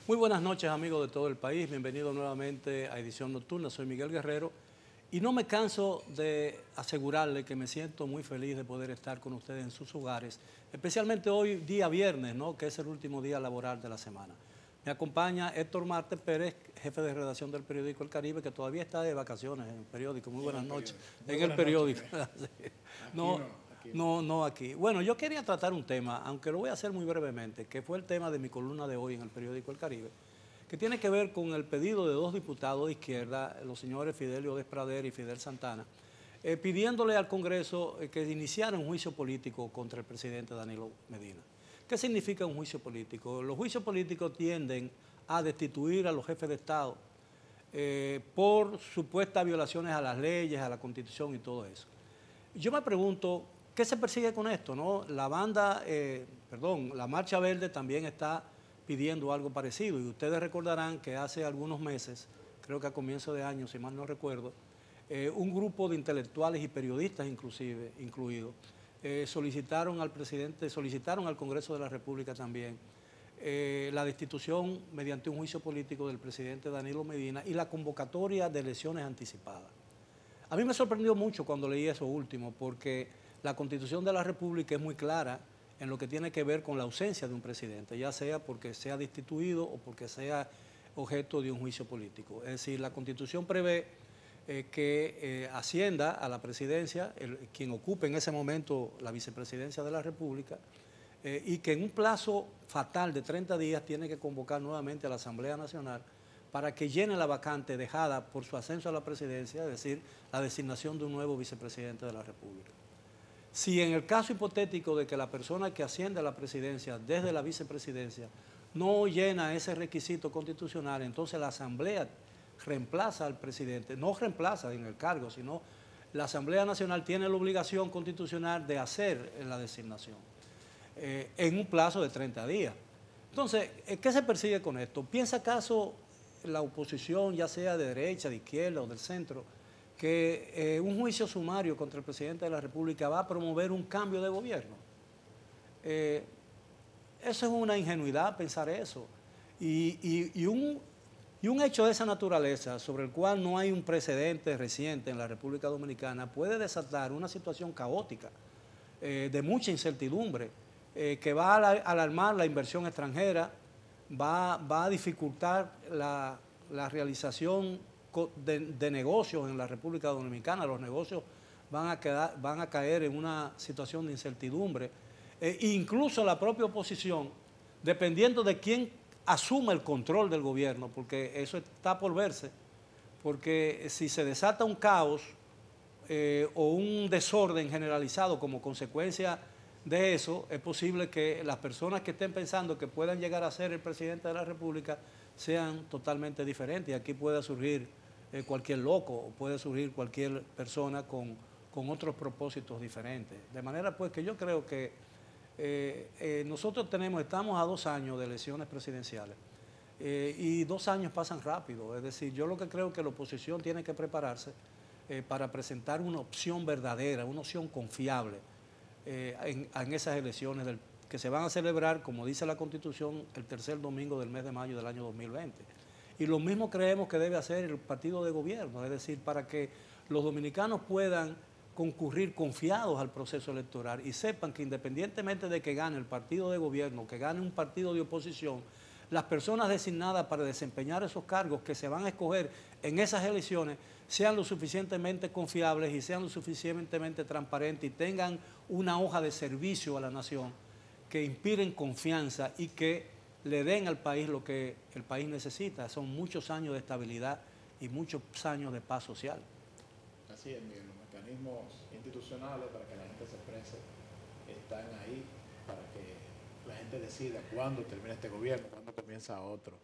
Muy buenas noches, amigos de todo el país. Bienvenidos nuevamente a Edición Nocturna. Soy Miguel Guerrero y no me canso de asegurarle que me siento muy feliz de poder estar con ustedes en sus hogares, especialmente hoy, día viernes, ¿no?, que es el último día laboral de la semana. Me acompaña Héctor Marte Pérez, jefe de redacción del periódico El Caribe, que todavía está de vacaciones en el periódico. Muy buenas noches. En el periódico. No aquí. Bueno, yo quería tratar un tema, aunque lo voy a hacer muy brevemente, que fue el tema de mi columna de hoy en el periódico El Caribe, que tiene que ver con el pedido de dos diputados de izquierda, los señores Fidelio Desprader y Fidel Santana, pidiéndole al Congreso que iniciara un juicio político contra el presidente Danilo Medina. ¿Qué significa un juicio político? Los juicios políticos tienden a destituir a los jefes de Estado por supuestas violaciones a las leyes, a la Constitución y todo eso. Yo me pregunto, ¿qué se persigue con esto, no? La Marcha Verde también está pidiendo algo parecido, y ustedes recordarán que hace algunos meses, creo que a comienzo de año, si mal no recuerdo, un grupo de intelectuales y periodistas incluidos, solicitaron al Congreso de la República también la destitución mediante un juicio político del presidente Danilo Medina y la convocatoria de elecciones anticipadas. A mí me sorprendió mucho cuando leí eso último, porque la Constitución de la República es muy clara en lo que tiene que ver con la ausencia de un presidente, ya sea porque sea destituido o porque sea objeto de un juicio político. Es decir, la Constitución prevé que ascienda a la presidencia quien ocupe en ese momento la vicepresidencia de la República y que en un plazo fatal de 30 días tiene que convocar nuevamente a la Asamblea Nacional para que llene la vacante dejada por su ascenso a la presidencia, es decir, la designación de un nuevo vicepresidente de la República. Si en el caso hipotético de que la persona que asciende a la presidencia desde la vicepresidencia no llena ese requisito constitucional, entonces la Asamblea reemplaza al presidente, no reemplaza en el cargo, sino la Asamblea Nacional tiene la obligación constitucional de hacer la designación en un plazo de 30 días. Entonces, ¿qué se persigue con esto? ¿Piensa acaso la oposición, ya sea de derecha, de izquierda o del centro, que un juicio sumario contra el presidente de la República va a promover un cambio de gobierno? Eso es una ingenuidad pensar eso. Y un hecho de esa naturaleza, sobre el cual no hay un precedente reciente en la República Dominicana, puede desatar una situación caótica, de mucha incertidumbre, que va a alarmar la inversión extranjera, va a dificultar la realización de negocios en la República Dominicana. Los negocios van a caer en una situación de incertidumbre. Incluso la propia oposición, dependiendo de quién asuma el control del gobierno, porque eso está por verse, porque si se desata un caos o un desorden generalizado como consecuencia de eso, es posible que las personas que estén pensando que puedan llegar a ser el presidente de la República sean totalmente diferentes. Y aquí puede surgir cualquier loco o puede surgir cualquier persona con otros propósitos diferentes. De manera pues que yo creo que nosotros estamos a 2 años de elecciones presidenciales y 2 años pasan rápido. Es decir, yo lo que creo que la oposición tiene que prepararse para presentar una opción verdadera, una opción confiable en esas elecciones que se van a celebrar, como dice la Constitución, el tercer domingo del mes de mayo del año 2020. Y lo mismo creemos que debe hacer el partido de gobierno, es decir, para que los dominicanos puedan concurrir confiados al proceso electoral y sepan que independientemente de que gane el partido de gobierno, que gane un partido de oposición, las personas designadas para desempeñar esos cargos que se van a escoger en esas elecciones sean lo suficientemente confiables y sean lo suficientemente transparentes y tengan una hoja de servicio a la nación que inspiren confianza y que le den al país lo que el país necesita. Son muchos años de estabilidad y muchos años de paz social. Así es, Miguel. Los mecanismos institucionales para que la gente se exprese están ahí para que la gente decida cuándo termina este gobierno, cuándo comienza otro.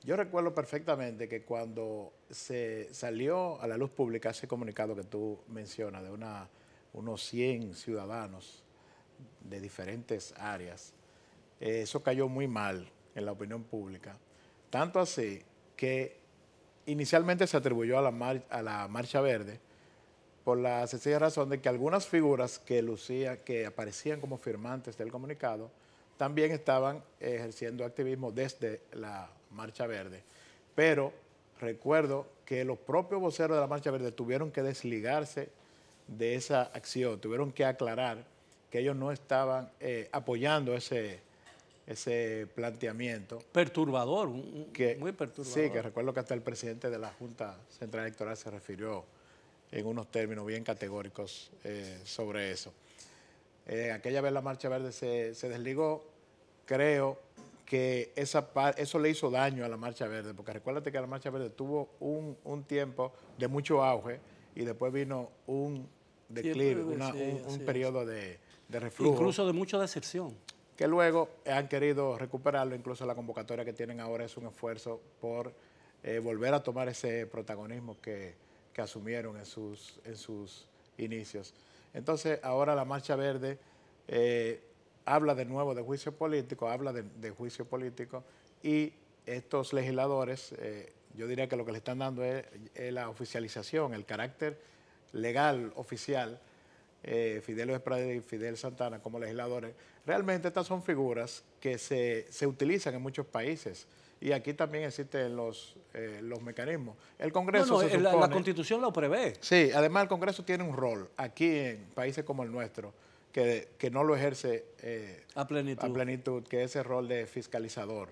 Yo recuerdo perfectamente que cuando se salió a la luz pública ese comunicado que tú mencionas de unos 100 ciudadanos de diferentes áreas, eso cayó muy mal en la opinión pública. Tanto así que inicialmente se atribuyó a la Marcha Verde por la sencilla razón de que algunas figuras que aparecían como firmantes del comunicado, también estaban ejerciendo activismo desde la Marcha Verde, pero recuerdo que los propios voceros de la Marcha Verde tuvieron que desligarse de esa acción, tuvieron que aclarar que ellos no estaban apoyando ese planteamiento. Perturbador, muy perturbador. Sí, que recuerdo que hasta el presidente de la Junta Central Electoral se refirió en unos términos bien categóricos sobre eso. Aquella vez la Marcha Verde se desligó. Creo que eso le hizo daño a la Marcha Verde, porque recuérdate que la Marcha Verde tuvo un tiempo de mucho auge y después vino un declive, un periodo de reflujo. Incluso de mucha deserción. Que luego han querido recuperarlo, incluso la convocatoria que tienen ahora es un esfuerzo por volver a tomar ese protagonismo que asumieron en sus inicios. Entonces, ahora la Marcha Verde habla de nuevo de juicio político, y estos legisladores, yo diría que lo que le están dando es la oficialización, el carácter legal, oficial, Fidelio Desprades y Fidel Santana como legisladores. Realmente estas son figuras que se utilizan en muchos países y aquí también existen los mecanismos. El Congreso se supone, la Constitución lo prevé. Sí, además el Congreso tiene un rol aquí en países como el nuestro que no lo ejerce a plenitud, que es el rol de fiscalizador.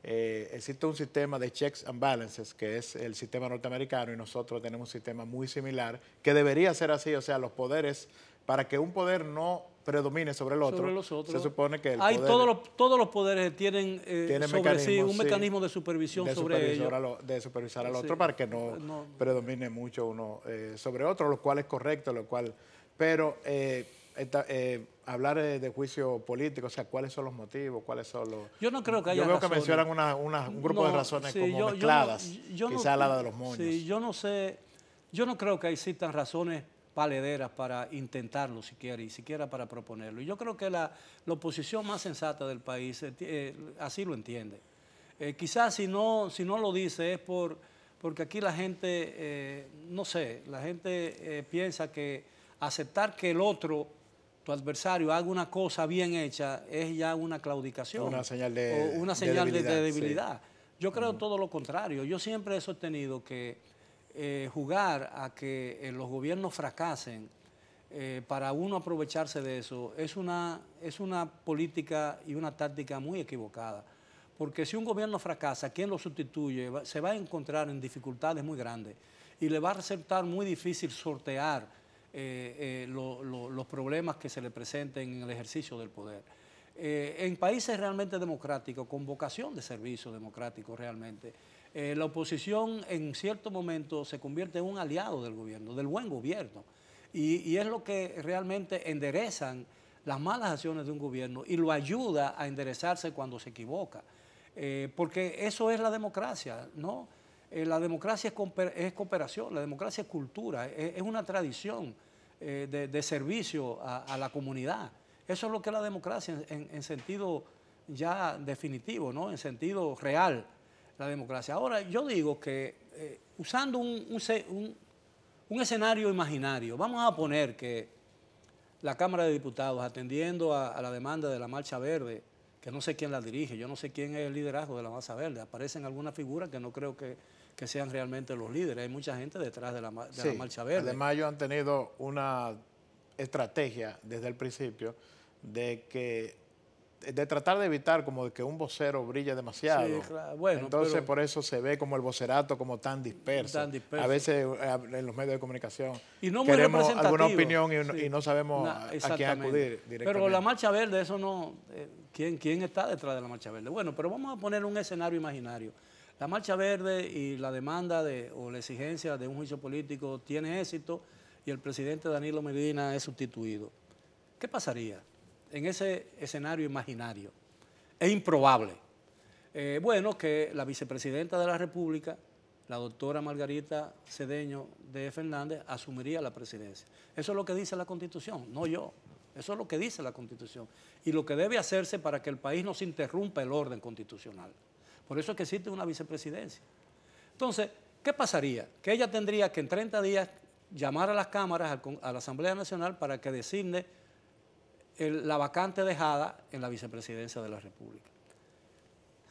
Existe un sistema de checks and balances, que es el sistema norteamericano, y nosotros tenemos un sistema muy similar, que debería ser así, o sea, los poderes, para que un poder no predomine sobre el otro, se supone que el poder... Todos los poderes tienen sobre sí un mecanismo de supervisión sobre ellos. De supervisar al otro para que no predomine mucho uno sobre otro, lo cual es correcto, pero hablar de juicio político, o sea, ¿cuáles son los motivos? ¿Cuáles son los...? Yo no creo que haya razones. que mencionan un grupo de razones como mezcladas, quizá la de los moños. Sí, yo no creo que existan razones valederas para intentarlo siquiera para proponerlo. Y yo creo que la oposición más sensata del país así lo entiende. Quizás si no lo dice es porque aquí la gente, no sé, la gente piensa que aceptar que el otro, tu adversario, haga una cosa bien hecha es ya una claudicación. Una señal de debilidad. Sí. Yo creo todo lo contrario. Yo siempre he sostenido que jugar a que los gobiernos fracasen para uno aprovecharse de eso es una política y una táctica muy equivocada. Porque si un gobierno fracasa, ¿quién lo sustituye? Se va a encontrar en dificultades muy grandes y le va a resultar muy difícil sortear los problemas que se le presenten en el ejercicio del poder. En países realmente democráticos, con vocación de servicio democrático realmente, la oposición en cierto momento se convierte en un aliado del gobierno, del buen gobierno, y es lo que realmente enderezan las malas acciones de un gobierno y lo ayuda a enderezarse cuando se equivoca, porque eso es la democracia, ¿no? La democracia es cooperación, la democracia es cultura, es una tradición de servicio a la comunidad. Eso es lo que es la democracia en sentido ya definitivo, ¿no? En sentido real, la democracia. Ahora, yo digo que usando un escenario imaginario, vamos a poner que la Cámara de Diputados, atendiendo a la demanda de la Marcha Verde, que no sé quién la dirige, yo no sé quién es el liderazgo de la Marcha Verde, aparecen algunas figuras que no creo que sean realmente los líderes, hay mucha gente detrás de la Marcha Verde. Además ellos han tenido una estrategia desde el principio de tratar de evitar como que un vocero brille demasiado. Sí, claro. Bueno, entonces por eso se ve como el vocerato como tan disperso. A veces en los medios de comunicación y no queremos alguna opinión y no sabemos a quién acudir directamente. Pero la Marcha Verde, eso no... ¿Quién está detrás de la Marcha Verde? Bueno, pero vamos a poner un escenario imaginario. La Marcha Verde y la demanda o la exigencia de un juicio político tiene éxito y el presidente Danilo Medina es sustituido. ¿Qué pasaría en ese escenario imaginario? Es improbable. Bueno, que la vicepresidenta de la República, la doctora Margarita Cedeño de Fernández, asumiría la presidencia. Eso es lo que dice la Constitución, no yo. Eso es lo que dice la Constitución. Y lo que debe hacerse para que el país no se interrumpa el orden constitucional. Por eso es que existe una vicepresidencia. Entonces, ¿qué pasaría? Que ella tendría que en 30 días llamar a las cámaras, a la Asamblea Nacional, para que designe la vacante dejada en la vicepresidencia de la República.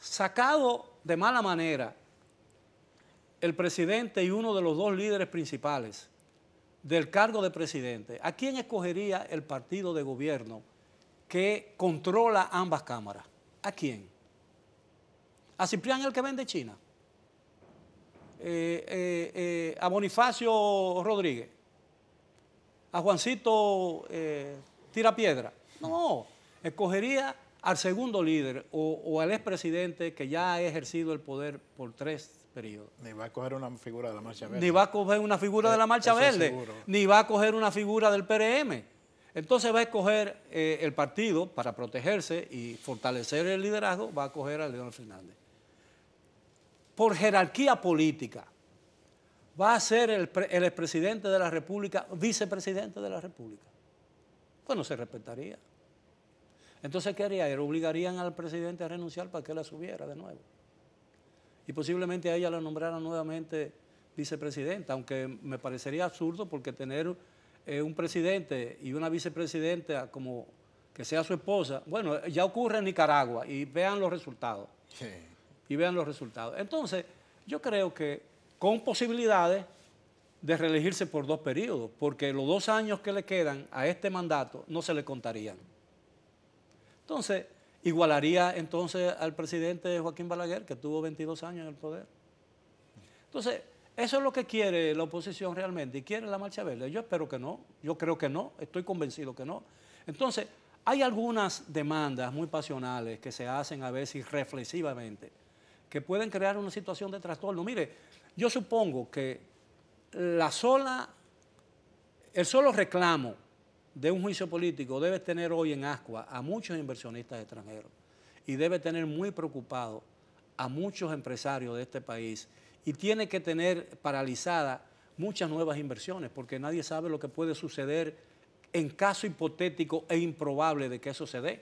sacado de mala manera el presidente y uno de los dos líderes principales del cargo de presidente, ¿a quién escogería el partido de gobierno que controla ambas cámaras? ¿A quién? ¿A Ciprián, el que vende China? ¿A Bonifacio Rodríguez? ¿A Juancito Tirapiedra? No, escogería al segundo líder o al expresidente que ya ha ejercido el poder por 3 periodos. Ni va a coger una figura de la Marcha Verde. Ni va a coger una figura de la Marcha Verde, ni va a coger una figura del PRM. Entonces va a escoger el partido para protegerse y fortalecer el liderazgo, va a coger a Leonel Fernández. Por jerarquía política, va a ser el expresidente de la República, vicepresidente de la República. Pues no se respetaría. Entonces, ¿qué haría? Obligarían al presidente a renunciar para que él la subiera de nuevo. Y posiblemente a ella la nombraran nuevamente vicepresidenta, aunque me parecería absurdo porque tener un presidente y una vicepresidenta como que sea su esposa, bueno, ya ocurre en Nicaragua y vean los resultados. Sí. Y vean los resultados. Entonces, yo creo que con posibilidades de reelegirse por 2 periodos, porque los 2 años que le quedan a este mandato no se le contarían. Entonces, igualaría entonces al presidente Joaquín Balaguer, que tuvo 22 años en el poder. Entonces, eso es lo que quiere la oposición realmente, y quiere la Marcha Verde. Yo espero que no, yo creo que no, estoy convencido que no. Entonces, hay algunas demandas muy pasionales que se hacen a veces irreflexivamente, que pueden crear una situación de trastorno. Mire, yo supongo que el solo reclamo de un juicio político debe tener hoy en ascua a muchos inversionistas extranjeros y debe tener muy preocupado a muchos empresarios de este país y tiene que tener paralizada muchas nuevas inversiones porque nadie sabe lo que puede suceder en caso hipotético e improbable de que eso se dé.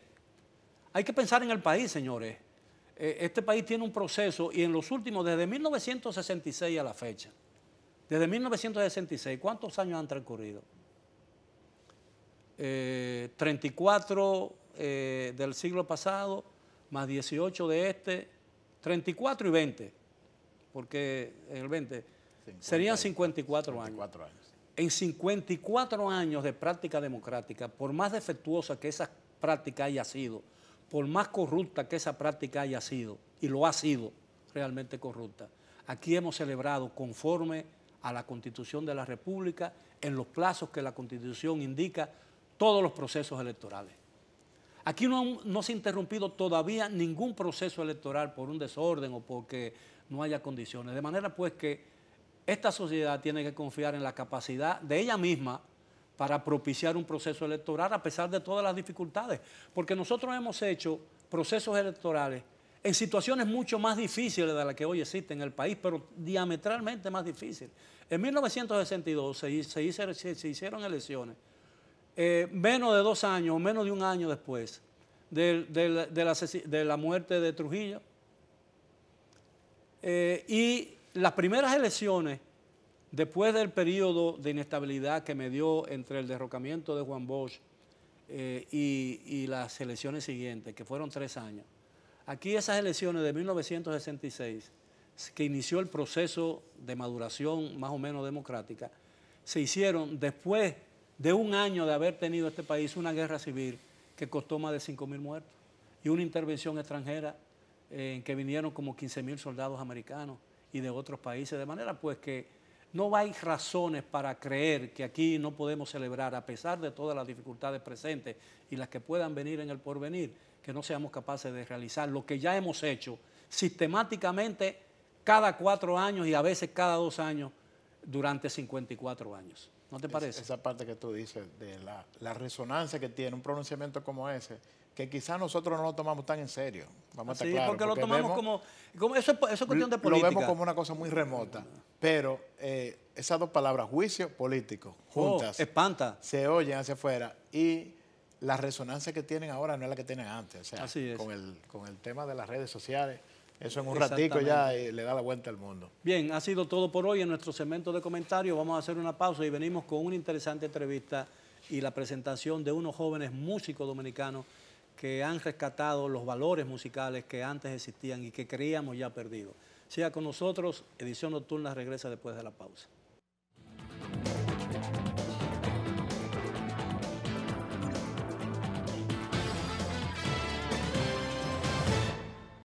Hay que pensar en el país, señores. Este país tiene un proceso y en los últimos, desde 1966 a la fecha, desde 1966, ¿cuántos años han transcurrido? 34 del siglo pasado, más 18 de este, 34 y 20, porque el 20 serían 54 años. En 54 años de práctica democrática, por más defectuosa que esa práctica haya sido, por más corrupta que esa práctica haya sido, y lo ha sido realmente corrupta, aquí hemos celebrado conforme a la Constitución de la República, en los plazos que la Constitución indica, todos los procesos electorales. Aquí no se ha interrumpido todavía ningún proceso electoral por un desorden o porque no haya condiciones. De manera pues que esta sociedad tiene que confiar en la capacidad de ella misma para propiciar un proceso electoral a pesar de todas las dificultades. Porque nosotros hemos hecho procesos electorales en situaciones mucho más difíciles de las que hoy existen en el país, pero diametralmente más difíciles. En 1962 se hicieron elecciones menos de 2 años o menos de 1 año después de la muerte de Trujillo. Y las primeras elecciones, después del periodo de inestabilidad que me dio entre el derrocamiento de Juan Bosch y las elecciones siguientes, que fueron 3 años, aquí esas elecciones de 1966, que inició el proceso de maduración más o menos democrática, se hicieron después de 1 año de haber tenido este país una guerra civil que costó más de 5.000 muertos y una intervención extranjera en que vinieron como 15.000 soldados americanos y de otros países, de manera pues que no hay razones para creer que aquí no podemos celebrar, a pesar de todas las dificultades presentes y las que puedan venir en el porvenir, que no seamos capaces de realizar lo que ya hemos hecho sistemáticamente cada 4 años y a veces cada 2 años durante 54 años. ¿No te parece? Esa parte que tú dices de la resonancia que tiene un pronunciamiento como ese, que quizás nosotros no lo tomamos tan en serio. Vamos a estar claros, porque lo tomamos como eso es cuestión de política. Lo vemos como una cosa muy remota, pero esas 2 palabras, juicio político, juntas, espanta. Se oyen hacia afuera y la resonancia que tienen ahora no es la que tienen antes. O sea, así es. Con el tema de las redes sociales, eso en un ratico ya le da la vuelta al mundo. Bien, ha sido todo por hoy en nuestro segmento de comentarios. Vamos a hacer una pausa y venimos con una interesante entrevista y la presentación de unos jóvenes músicos dominicanos que han rescatado los valores musicales que antes existían y que creíamos ya perdidos. Siga con nosotros, Edición Nocturna regresa después de la pausa.